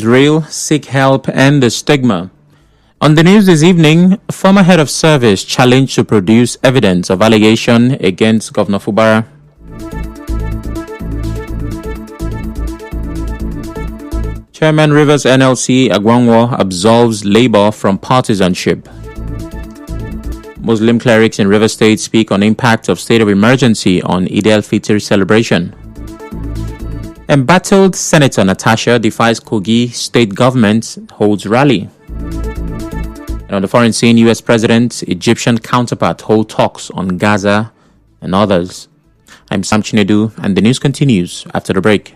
drill, seek help, and the stigma. On the news this evening, former head of service challenged to produce evidence of allegation against Governor Fubara. Chairman Rivers NLC Agwangwo absolves Labour from partisanship. Muslim clerics in Rivers State speak on impact of state of emergency on Eid al-Fitr celebration. Embattled Senator Natasha defies Kogi state government holds rally. And on the foreign scene, U.S. President, Egyptian counterpart hold talks on Gaza and others. I'm Sam Chinedu, and the news continues after the break.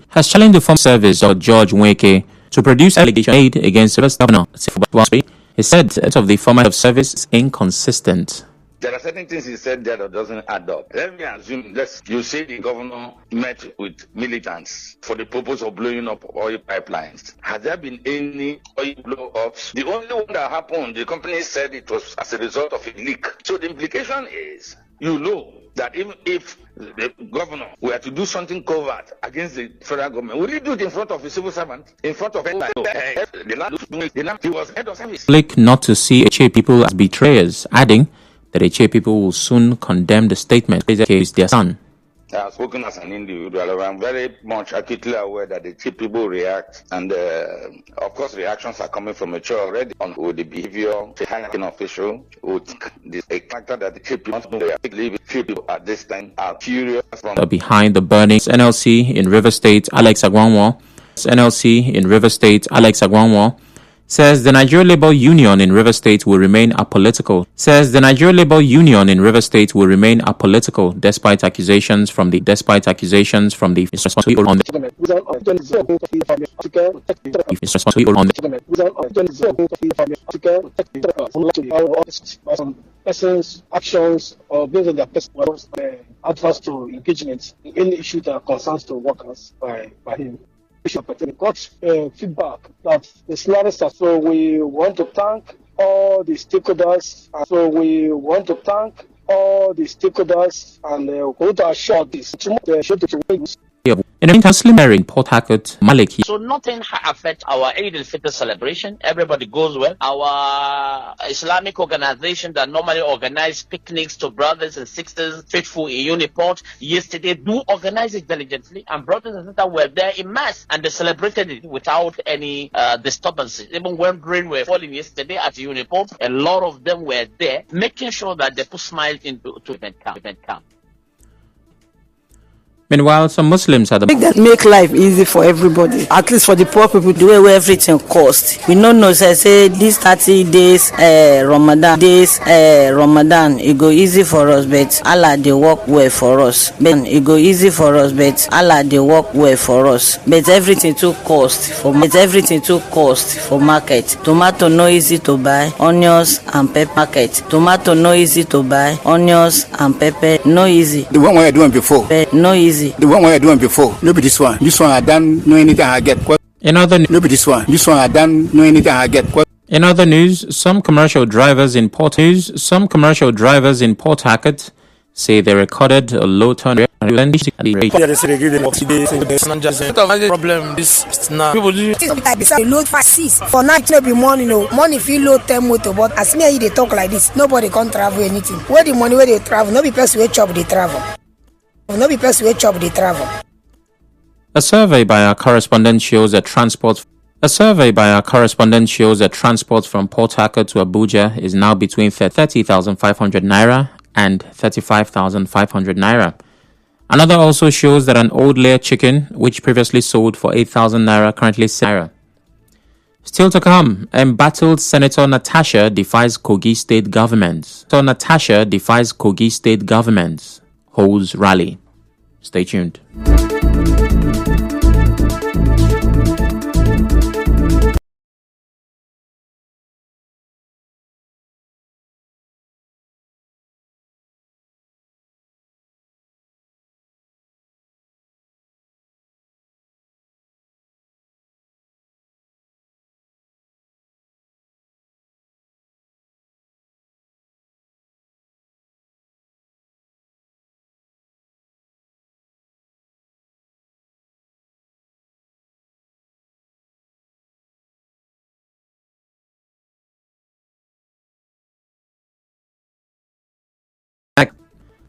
Has challenged the former service of George Nweke to produce allegations made against the governor. He said that of the former head of service is inconsistent. There are certain things he said there that doesn't add up. Let me assume, you say the governor met with militants for the purpose of blowing up oil pipelines. Has there been any oil blow-ups? The only one that happened, the company said it was as a result of a leak. So the implication is, that even if the governor were to do something covert against the federal government, would he do it in front of a civil servant? In front of the land he was head of service. Not to see HA people as betrayers, adding that HA people will soon condemn the statement against their son. I have spoken as an individual. I'm very much acutely aware that the chief people react, and of course reactions are coming from mature already on the behavior of the high-ranking official, with a factor that the chief people at this time are curious from behind the burnings. NLC in Rivers State, Alex Agwangwo. Says the Nigeria Labour Union in Rivers State will remain apolitical. Despite accusations from the persons' actions or based on their personal adverse to engagement in any issue that concerns to workers by him. Got feedback that the scenarios are, so we want to thank all the stakeholders and go to assure this. In the meantime, in Port Harcourt, Maliki. So nothing affects our Eid al-Fitr celebration. Everybody goes well. Our Islamic organization that normally organize picnics to brothers and sisters faithful in Uniport yesterday do organize it diligently, and brothers and sisters were there in mass, and they celebrated it without any disturbances. Even when rain were falling yesterday at Uniport, a lot of them were there, making sure that they put smiles into event camp. Meanwhile, some Muslims had make life easy for everybody, at least for the poor people, the way where everything costs. We don't know, say these 30 days, Ramadan, it go easy for us, but Allah they work well for us. But everything too cost for market. Tomato no easy to buy, onions and pepper market. Tomato no easy to buy, onions and pepper no easy. The one we are doing before, no easy. The one we are doing before. No be this one. This one I don't know anything I get. In other no be this one. This one I don't know anything I get. In other news, some commercial drivers in Port Harcourt say they recorded a low turn rate. Problem this now. People do load for 6 for night. No be money, no money. Feel load 10 motor, but as me they talk like this, nobody can travel anything. Where the money where they travel? No be person where chop they travel. No be person where chop they travel. A survey by our correspondent shows that transport A survey by our correspondent shows that transport from Port Harcourt to Abuja is now between 30,500 naira and 35,500 naira. Another also shows that an old layer chicken, which previously sold for 8,000 naira, currently naira. Still to come, embattled Senator Natasha defies Kogi state government. Senator Natasha defies Kogi state government, holds rally. Stay tuned.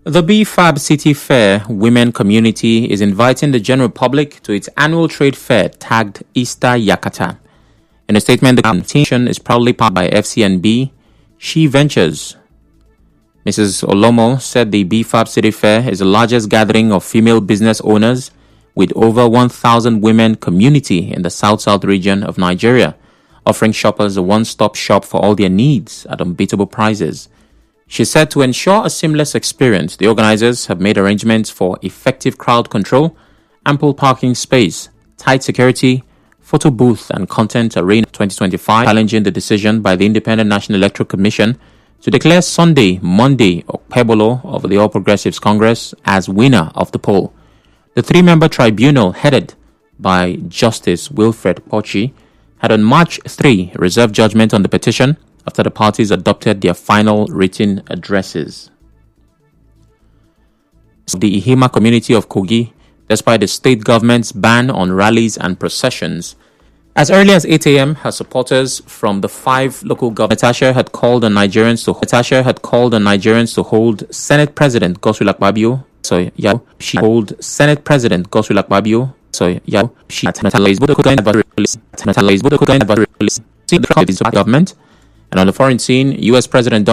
The BFAB City Fair Women Community is inviting the general public to its annual trade fair tagged Easter Yakata. In a statement, the competition is proudly powered by FCNB She Ventures. Mrs. Olomo said the BFAB City Fair is the largest gathering of female business owners with over 1,000 women community in the South-South region of Nigeria, offering shoppers a one-stop shop for all their needs at unbeatable prices. She said to ensure a seamless experience, the organizers have made arrangements for effective crowd control, ample parking space, tight security, photo booth and content arena 2025, challenging the decision by the Independent National Electoral Commission to declare Sunday, Monday, Okpebolo of the All Progressives Congress as winner of the poll. The three-member tribunal headed by Justice Wilfred Pochi had on March 3 reserved judgment on the petition after the parties adopted their final written addresses. The Ihima community of Kogi, despite the state government's ban on rallies and processions, as early as 8 a.m., her supporters from the 5 local governments, Natasha had called on Nigerians to hold Senate President Godswill Akpabio. She hold Senate President Godswill Akpabio. Government. And on the foreign scene, U.S. President